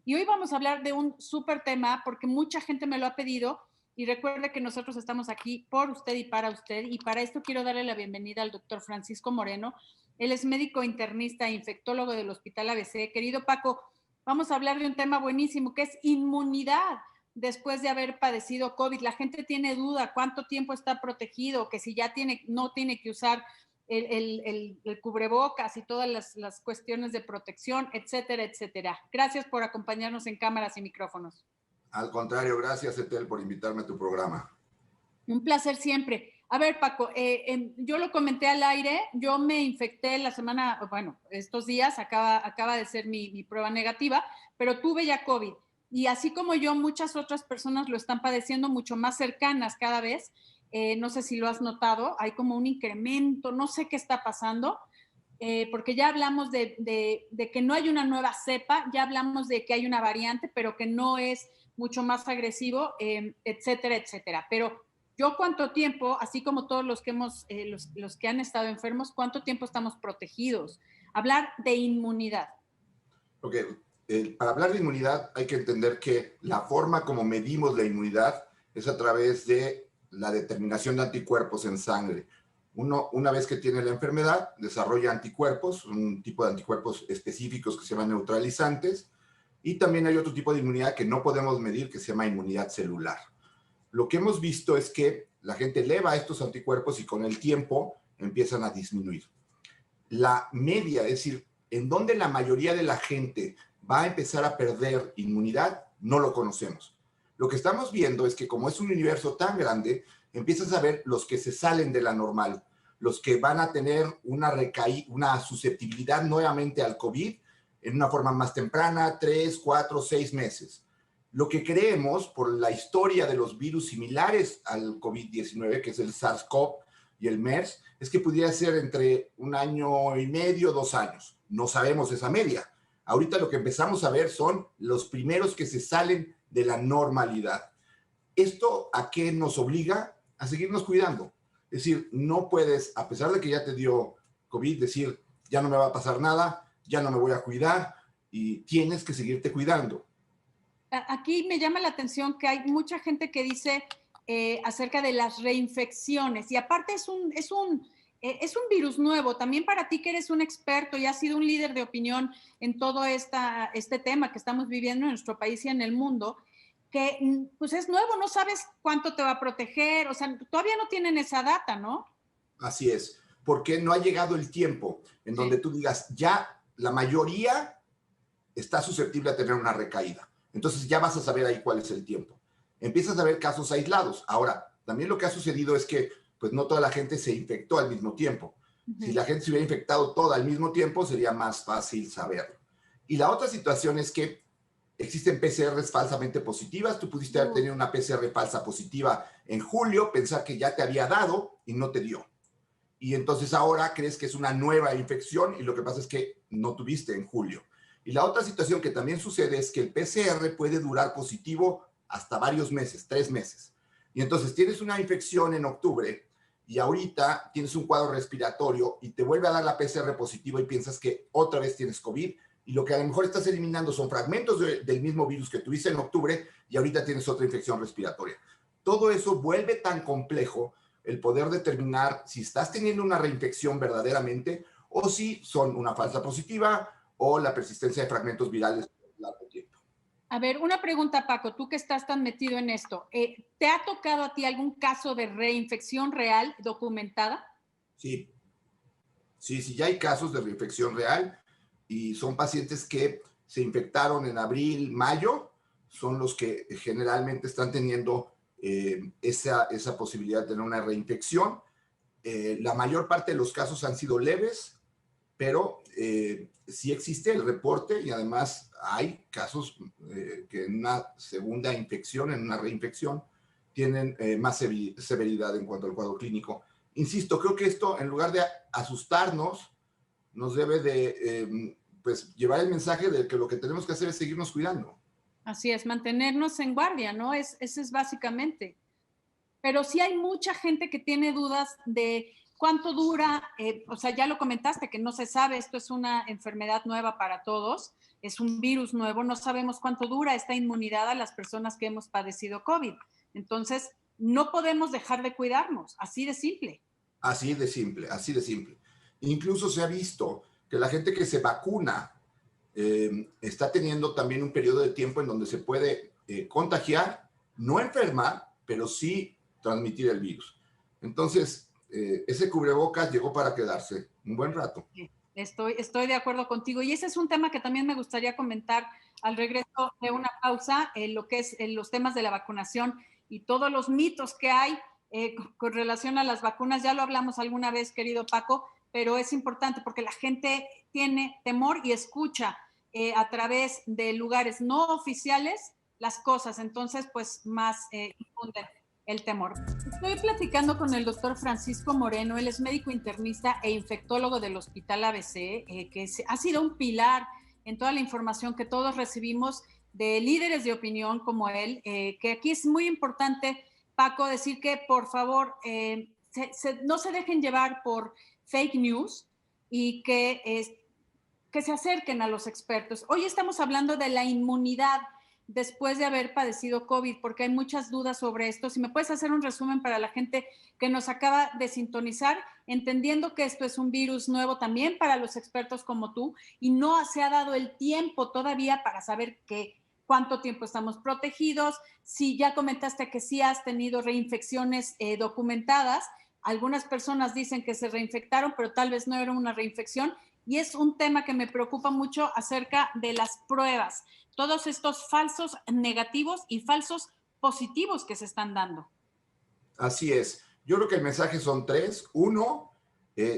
Y hoy vamos a hablar de un súper tema porque mucha gente me lo ha pedido y recuerde que nosotros estamos aquí por usted y para usted. Y para esto quiero darle la bienvenida al doctor Francisco Moreno. Él es médico internista e infectólogo del Hospital ABC. Querido Paco, vamos a hablar de un tema buenísimo que es inmunidad después de haber padecido COVID. La gente tiene duda cuánto tiempo está protegido, que si ya no tiene que usar el cubrebocas y todas las cuestiones de protección, etcétera, etcétera. Gracias por acompañarnos en cámaras y micrófonos. Al contrario, gracias, Etel, por invitarme a tu programa. Un placer siempre. A ver, Paco, yo lo comenté al aire, yo me infecté la semana, bueno, estos días, acaba de ser mi prueba negativa, pero tuve ya COVID. Y así como yo, muchas otras personas lo están padeciendo mucho más cercanas cada vez. No sé si lo has notado, hay como un incremento, no sé qué está pasando, porque ya hablamos de que no hay una nueva cepa, ya hablamos de que hay una variante, pero que no es mucho más agresivo, etcétera, etcétera. Pero yo cuánto tiempo, así como todos los que los que han estado enfermos, cuánto tiempo estamos protegidos. Hablar de inmunidad. Ok, para hablar de inmunidad hay que entender que la forma como medimos la inmunidad es a través de la determinación de anticuerpos en sangre. Una vez que tiene la enfermedad, desarrolla anticuerpos, un tipo de anticuerpos específicos que se llaman neutralizantes, y también hay otro tipo de inmunidad que no podemos medir que se llama inmunidad celular. Lo que hemos visto es que la gente eleva estos anticuerpos y con el tiempo empiezan a disminuir. La media, es decir, en donde la mayoría de la gente va a empezar a perder inmunidad, no lo conocemos. Lo que estamos viendo es que como es un universo tan grande, empiezas a ver los que se salen de la normal, los que van a tener una susceptibilidad nuevamente al COVID en una forma más temprana, 3, 4, 6 meses. Lo que creemos por la historia de los virus similares al COVID-19, que es el SARS-CoV y el MERS, es que pudiera ser entre 1 año y medio, 2 años. No sabemos esa media. Ahorita lo que empezamos a ver son los primeros que se salen de la normalidad. ¿Esto a qué nos obliga? A seguirnos cuidando. Es decir, no puedes, a pesar de que ya te dio COVID, decir, ya no me va a pasar nada, ya no me voy a cuidar, y tienes que seguirte cuidando. Aquí me llama la atención que hay mucha gente que dice acerca de las reinfecciones y aparte es un virus nuevo. También para ti que eres un experto y has sido un líder de opinión en todo este tema que estamos viviendo en nuestro país y en el mundo, que pues es nuevo, no sabes cuánto te va a proteger, o sea, todavía no tienen esa data, ¿no? Así es, porque no ha llegado el tiempo en donde tú digas, ya la mayoría está susceptible a tener una recaída. Entonces ya vas a saber ahí cuál es el tiempo. Empiezas a ver casos aislados. Ahora, también lo que ha sucedido es que pues no toda la gente se infectó al mismo tiempo. Si la gente se hubiera infectado toda al mismo tiempo, sería más fácil saberlo. Y la otra situación es que existen PCRs falsamente positivas. Tú pudiste haber tenido una PCR falsa positiva en julio, pensar que ya te había dado y no te dio. Y entonces ahora crees que es una nueva infección y lo que pasa es que no tuviste en julio. Y la otra situación que también sucede es que el PCR puede durar positivo hasta varios meses, 3 meses. Y entonces tienes una infección en octubre y ahorita tienes un cuadro respiratorio y te vuelve a dar la PCR positiva y piensas que otra vez tienes COVID y lo que a lo mejor estás eliminando son fragmentos del mismo virus que tuviste en octubre y ahorita tienes otra infección respiratoria. Todo eso vuelve tan complejo el poder determinar si estás teniendo una reinfección verdaderamente o si son una falsa positiva o la persistencia de fragmentos virales por largo tiempo. A ver, una pregunta, Paco, tú que estás tan metido en esto, ¿te ha tocado a ti algún caso de reinfección real documentada? Sí, sí, ya hay casos de reinfección real y son pacientes que se infectaron en abril, mayo, son los que generalmente están teniendo esa posibilidad de tener una reinfección. La mayor parte de los casos han sido leves, pero sí existe el reporte y además hay casos que en una segunda infección, en una reinfección, tienen más severidad en cuanto al cuadro clínico. Insisto, creo que esto, en lugar de asustarnos, nos debe de pues, llevar el mensaje de que lo que tenemos que hacer es seguirnos cuidando. Así es, mantenernos en guardia, ¿no? Eso es básicamente. Pero sí hay mucha gente que tiene dudas de cuánto dura, o sea, ya lo comentaste, que no se sabe, esto es una enfermedad nueva para todos, es un virus nuevo, no sabemos cuánto dura esta inmunidad a las personas que hemos padecido COVID. Entonces, no podemos dejar de cuidarnos, así de simple. Así de simple, así de simple. Incluso se ha visto que la gente que se vacuna está teniendo también un periodo de tiempo en donde se puede contagiar, no enfermar, pero sí transmitir el virus. Entonces, ese cubrebocas llegó para quedarse un buen rato. Sí, estoy de acuerdo contigo. Y ese es un tema que también me gustaría comentar al regreso de una pausa, lo que es los temas de la vacunación y todos los mitos que hay con relación a las vacunas. Ya lo hablamos alguna vez, querido Paco, pero es importante porque la gente tiene temor y escucha a través de lugares no oficiales las cosas. Entonces, pues más infunden el temor. Estoy platicando con el doctor Francisco Moreno, él es médico internista e infectólogo del Hospital ABC, que ha sido un pilar en toda la información que todos recibimos de líderes de opinión como él, que aquí es muy importante, Paco, decir que por favor no se dejen llevar por fake news y que se acerquen a los expertos. Hoy estamos hablando de la inmunidad después de haber padecido COVID, porque hay muchas dudas sobre esto. Si me puedes hacer un resumen para la gente que nos acaba de sintonizar, entendiendo que esto es un virus nuevo también para los expertos como tú, y no se ha dado el tiempo todavía para saber cuánto tiempo estamos protegidos. Si ya comentaste que sí has tenido reinfecciones documentadas, algunas personas dicen que se reinfectaron, pero tal vez no era una reinfección. Y es un tema que me preocupa mucho acerca de las pruebas, todos estos falsos negativos y falsos positivos que se están dando. Así es. Yo creo que el mensaje son tres. Uno,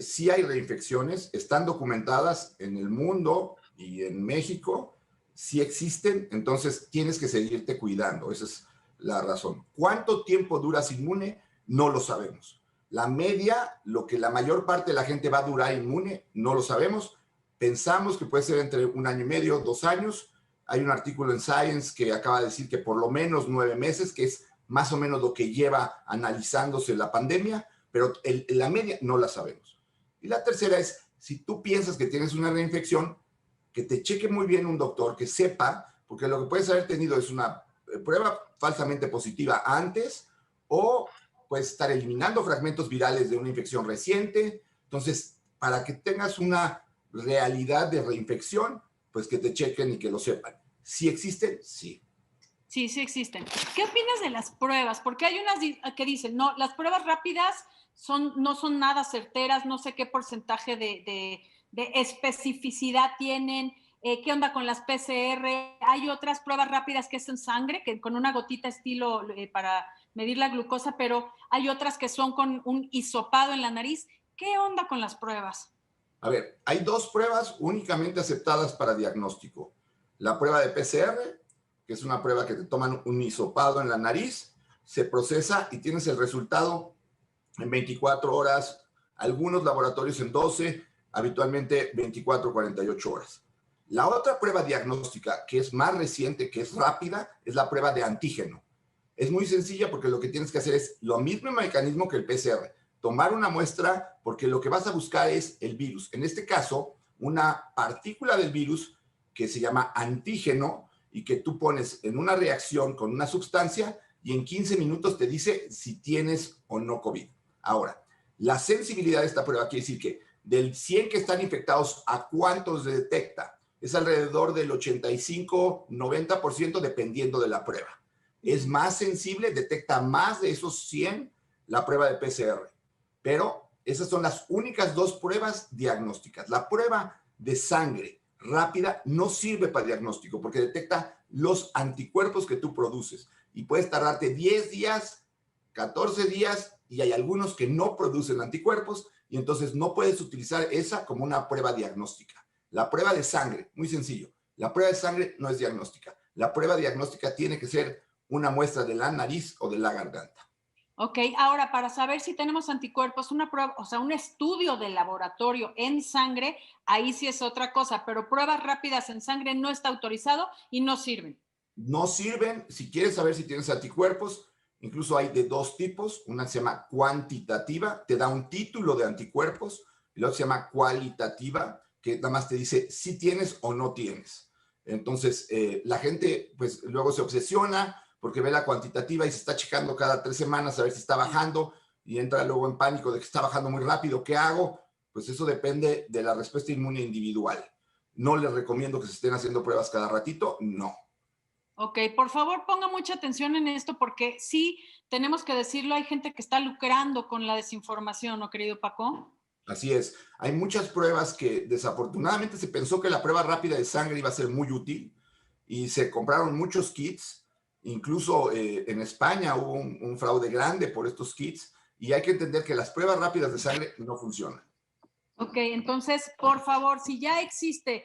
sí hay reinfecciones, están documentadas en el mundo y en México, sí existen, entonces tienes que seguirte cuidando. Esa es la razón. ¿Cuánto tiempo duras inmune? No lo sabemos. La media, lo que la mayor parte de la gente va a durar inmune, no lo sabemos. Pensamos que puede ser entre 1 año y medio, 2 años. Hay un artículo en Science que acaba de decir que por lo menos 9 meses, que es más o menos lo que lleva analizándose la pandemia, pero la media no la sabemos. Y la tercera es, si tú piensas que tienes una reinfección, que te cheque muy bien un doctor, que sepa, porque lo que puedes haber tenido es una prueba falsamente positiva antes, o puedes estar eliminando fragmentos virales de una infección reciente. Entonces, para que tengas una realidad de reinfección, pues que te chequen y que lo sepan. ¿Sí existen? Sí. Sí, sí existen. ¿Qué opinas de las pruebas? Porque hay unas que dicen, no, las pruebas rápidas no son nada certeras, no sé qué porcentaje de especificidad tienen. ¿Qué onda con las PCR? Hay otras pruebas rápidas que es en sangre, que con una gotita estilo para medir la glucosa, pero hay otras que son con un hisopado en la nariz. ¿Qué onda con las pruebas? A ver, hay 2 pruebas únicamente aceptadas para diagnóstico. La prueba de PCR, que es una prueba que te toman un hisopado en la nariz, se procesa y tienes el resultado en 24 horas, algunos laboratorios en 12, habitualmente 24 o 48 horas. La otra prueba diagnóstica, que es más reciente, que es rápida, es la prueba de antígeno. Es muy sencilla porque lo que tienes que hacer es lo mismo mecanismo que el PCR, tomar una muestra porque lo que vas a buscar es el virus. En este caso, una partícula del virus que se llama antígeno y que tú pones en una reacción con una sustancia y en 15 minutos te dice si tienes o no COVID. Ahora, la sensibilidad de esta prueba quiere decir que del 100 que están infectados, ¿a cuántos se detecta? Es alrededor del 85-90% dependiendo de la prueba. Es más sensible, detecta más de esos 100 la prueba de PCR. Pero esas son las únicas 2 pruebas diagnósticas. La prueba de sangre rápida no sirve para diagnóstico porque detecta los anticuerpos que tú produces y puedes tardarte 10 días, 14 días y hay algunos que no producen anticuerpos y entonces no puedes utilizar esa como una prueba diagnóstica. La prueba de sangre, muy sencillo, la prueba de sangre no es diagnóstica. La prueba diagnóstica tiene que ser una muestra de la nariz o de la garganta. Ok, ahora para saber si tenemos anticuerpos, una prueba, o sea, un estudio de laboratorio en sangre, ahí sí es otra cosa, pero pruebas rápidas en sangre no está autorizado y no sirven. No sirven, si quieres saber si tienes anticuerpos, incluso hay de 2 tipos, una se llama cuantitativa, te da un título de anticuerpos, y la otra se llama cualitativa, que nada más te dice si tienes o no tienes. Entonces, la gente pues luego se obsesiona porque ve la cuantitativa y se está checando cada 3 semanas a ver si está bajando y entra luego en pánico de que está bajando muy rápido. ¿Qué hago? Pues eso depende de la respuesta inmune individual. No les recomiendo que se estén haciendo pruebas cada ratito, no. Ok, por favor ponga mucha atención en esto porque sí, tenemos que decirlo, hay gente que está lucrando con la desinformación, ¿no, querido Paco? Así es. Hay muchas pruebas que desafortunadamente se pensó que la prueba rápida de sangre iba a ser muy útil y se compraron muchos kits. Incluso en España hubo un fraude grande por estos kits y hay que entender que las pruebas rápidas de sangre no funcionan. Ok, entonces, por favor, si ya existe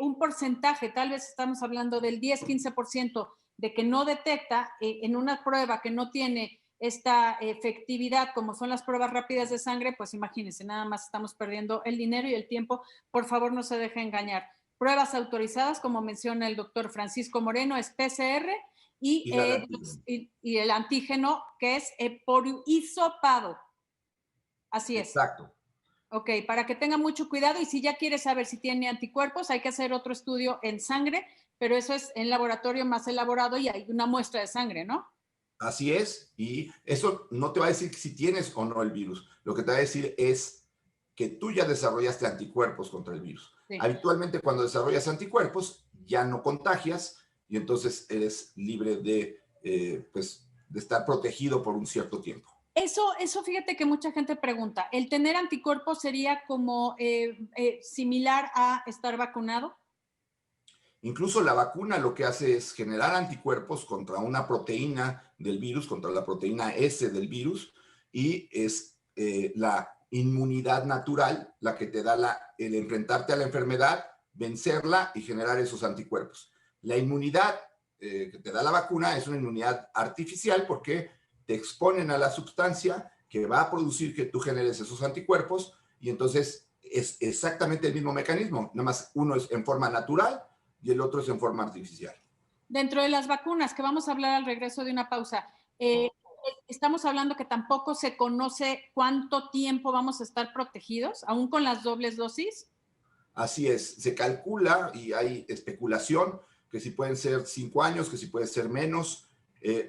un porcentaje, tal vez estamos hablando del 10-15% de que no detecta en una prueba que no tiene esta efectividad como son las pruebas rápidas de sangre, pues imagínense, nada más estamos perdiendo el dinero y el tiempo. Por favor, no se deje engañar. Pruebas autorizadas, como menciona el doctor Francisco Moreno, es PCR Y la de antígeno. y el antígeno que es por hisopado. Así es. Exacto. Ok, para que tenga mucho cuidado y si ya quiere saber si tiene anticuerpos, hay que hacer otro estudio en sangre, pero eso es en laboratorio más elaborado y hay una muestra de sangre, ¿no? Así es. Y eso no te va a decir si tienes o no el virus. Lo que te va a decir es que tú ya desarrollaste anticuerpos contra el virus. Sí. Habitualmente cuando desarrollas anticuerpos ya no contagias y entonces eres libre pues, de estar protegido por un cierto tiempo. Eso fíjate que mucha gente pregunta, ¿el tener anticuerpos sería como similar a estar vacunado? Incluso la vacuna lo que hace es generar anticuerpos contra una proteína del virus, contra la proteína S del virus, y es la inmunidad natural la que te da el enfrentarte a la enfermedad, vencerla y generar esos anticuerpos. La inmunidad que te da la vacuna es una inmunidad artificial porque te exponen a la sustancia que va a producir que tú generes esos anticuerpos y entonces es exactamente el mismo mecanismo, nada más uno es en forma natural y el otro es en forma artificial. Dentro de las vacunas, que vamos a hablar al regreso de una pausa, estamos hablando que tampoco se conoce cuánto tiempo vamos a estar protegidos, aún con las dobles dosis. Así es, se calcula y hay especulación que si pueden ser 5 años, que si puede ser menos.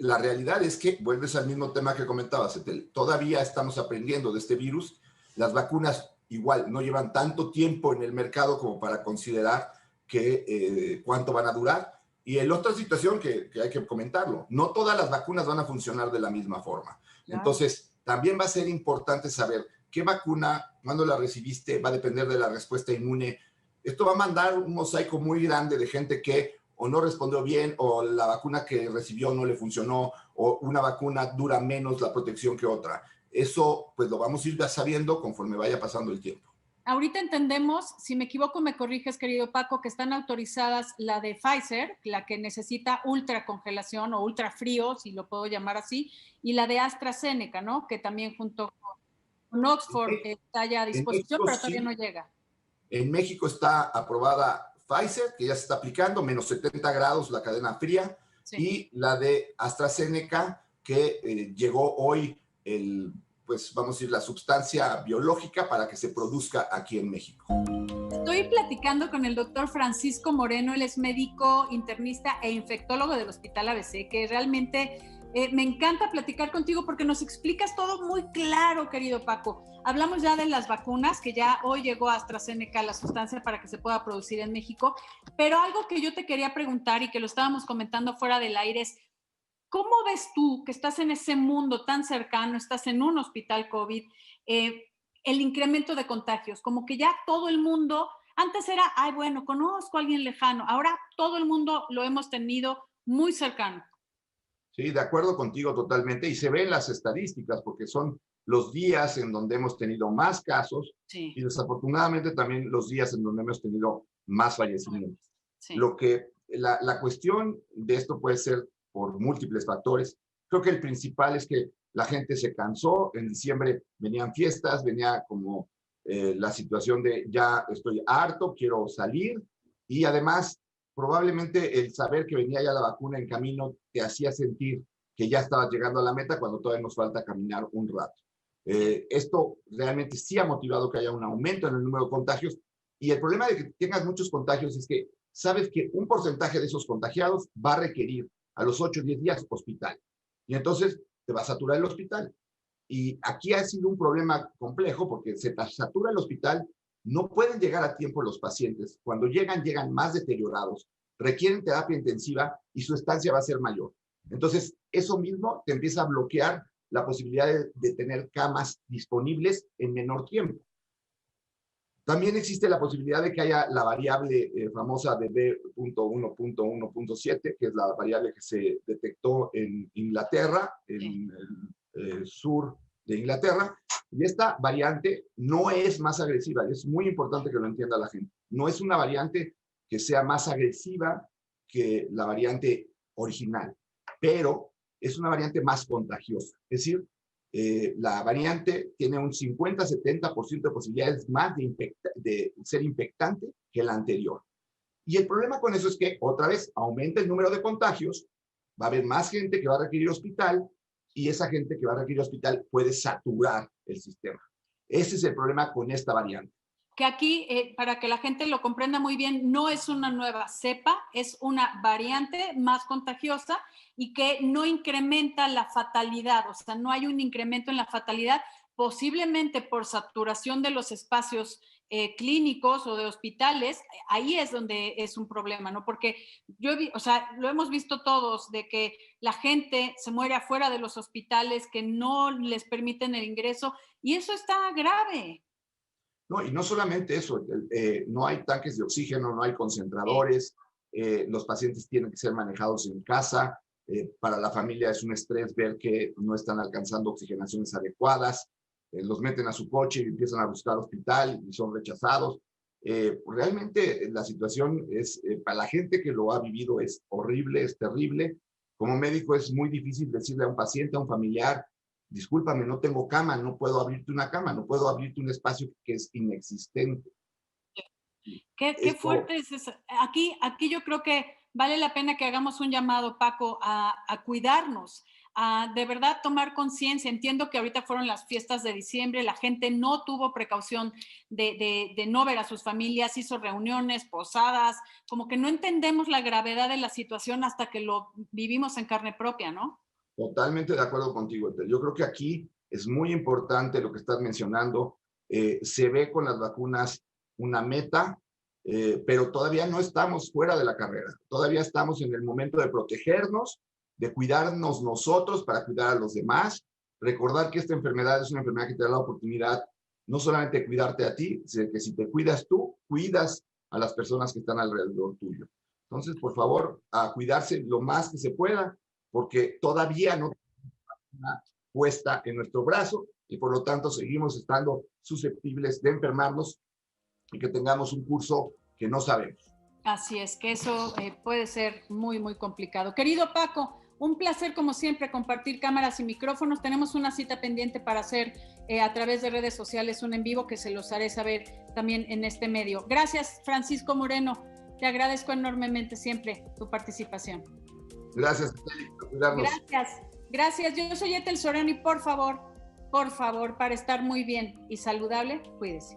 La realidad es que, vuelves al mismo tema que comentabas, Etel, todavía estamos aprendiendo de este virus. Las vacunas igual no llevan tanto tiempo en el mercado como para considerar que cuánto van a durar. Y la otra situación que hay que comentarlo, no todas las vacunas van a funcionar de la misma forma. Claro. Entonces, también va a ser importante saber qué vacuna, cuándo la recibiste, va a depender de la respuesta inmune. Esto va a mandar un mosaico muy grande de gente que o no respondió bien, o la vacuna que recibió no le funcionó, o una vacuna dura menos la protección que otra. Eso, pues lo vamos a ir sabiendo conforme vaya pasando el tiempo. Ahorita entendemos, si me equivoco me corriges, querido Paco, que están autorizadas la de Pfizer, la que necesita ultra congelación o ultra frío, si lo puedo llamar así, y la de AstraZeneca, ¿no? Que también junto con Oxford está ya a disposición, México, pero todavía no sí, llega. en México está aprobada Pfizer, que ya se está aplicando, menos 70 grados la cadena fría, Sí. y la de AstraZeneca, que llegó hoy pues vamos a decir, la sustancia biológica para que se produzca aquí en México. Estoy platicando con el doctor Francisco Moreno, él es médico internista e infectólogo del Hospital ABC, que realmente me encanta platicar contigo porque nos explicas todo muy claro, querido Paco. Hablamos ya de las vacunas, que ya hoy llegó a AstraZeneca la sustancia para que se pueda producir en México, pero algo que yo te quería preguntar y que lo estábamos comentando fuera del aire es, ¿cómo ves tú que estás en ese mundo tan cercano, estás en un hospital COVID, el incremento de contagios? Como que ya todo el mundo, antes era, ay, bueno, conozco a alguien lejano, ahora todo el mundo lo hemos tenido muy cercano. Sí, de acuerdo contigo totalmente. Y se ven las estadísticas porque son los días en donde hemos tenido más casos Sí. y desafortunadamente también los días en donde hemos tenido más fallecimientos. Sí. Lo que la cuestión de esto puede ser por múltiples factores. Creo que el principal es que la gente se cansó. En diciembre venían fiestas, venía como la situación de ya estoy harto, quiero salir. Y además probablemente el saber que venía ya la vacuna en camino te hacía sentir que ya estabas llegando a la meta cuando todavía nos falta caminar un rato. Esto realmente sí ha motivado que haya un aumento en el número de contagios y el problema de que tengas muchos contagios es que sabes que un porcentaje de esos contagiados va a requerir a los 8 o 10 días hospital. Y entonces te va a saturar el hospital. Y aquí ha sido un problema complejo porque se satura el hospital, no pueden llegar a tiempo los pacientes. Cuando llegan, llegan más deteriorados, requieren terapia intensiva y su estancia va a ser mayor. Entonces, eso mismo te empieza a bloquear la posibilidad de tener camas disponibles en menor tiempo. También existe la posibilidad de que haya la variable famosa de B.1.1.7, que es la variable que se detectó en Inglaterra, en el sur de Inglaterra. Y esta variante no es más agresiva. Es muy importante que lo entienda la gente. No es una variante que sea más agresiva que la variante original, pero es una variante más contagiosa. Es decir, la variante tiene un 50-70% de posibilidades más de ser infectante que la anterior. Y el problema con eso es que, otra vez, aumenta el número de contagios, va a haber más gente que va a requerir hospital, y esa gente que va a requerir hospital puede saturar el sistema. Ese es el problema con esta variante. Que aquí, para que la gente lo comprenda muy bien, no es una nueva cepa, es una variante más contagiosa y que no incrementa la fatalidad, o sea, no hay un incremento en la fatalidad, posiblemente por saturación de los espacios clínicos o de hospitales. Ahí es donde es un problema, ¿no? Porque o sea, lo hemos visto todos, de que la gente se muere afuera de los hospitales, que no les permiten el ingreso, y eso está grave. No, y no solamente eso, no hay tanques de oxígeno, no hay concentradores, los pacientes tienen que ser manejados en casa, para la familia es un estrés ver que no están alcanzando oxigenaciones adecuadas, los meten a su coche y empiezan a buscar hospital y son rechazados. Realmente la situación es, para la gente que lo ha vivido es horrible, es terrible. Como médico es muy difícil decirle a un paciente, a un familiar, discúlpame, no tengo cama, no puedo abrirte una cama, no puedo abrirte un espacio que es inexistente. Qué fuerte es eso. Aquí yo creo que vale la pena que hagamos un llamado, Paco, a cuidarnos, a de verdad tomar conciencia. Entiendo que ahorita fueron las fiestas de diciembre, la gente no tuvo precaución de no ver a sus familias, hizo reuniones, posadas, como que no entendemos la gravedad de la situación hasta que lo vivimos en carne propia, ¿no? Totalmente de acuerdo contigo, Ethel. Yo creo que aquí es muy importante lo que estás mencionando. Se ve con las vacunas una meta, pero todavía no estamos fuera de la carrera. Todavía estamos en el momento de protegernos, de cuidarnos nosotros para cuidar a los demás. Recordar que esta enfermedad es una enfermedad que te da la oportunidad no solamente de cuidarte a ti, sino que si te cuidas tú, cuidas a las personas que están alrededor tuyo. Entonces, por favor, a cuidarse lo más que se pueda, porque todavía no tenemos una puesta en nuestro brazo y por lo tanto seguimos estando susceptibles de enfermarnos y que tengamos un curso que no sabemos. Así es, que eso puede ser muy, muy complicado. Querido Paco, un placer como siempre compartir cámaras y micrófonos. Tenemos una cita pendiente para hacer a través de redes sociales un en vivo que se los haré saber también en este medio. Gracias, Francisco Moreno. Te agradezco enormemente siempre tu participación. Gracias, por cuidarnos. Gracias. Yo soy Ethel Soriano y por favor, para estar muy bien y saludable, cuídese.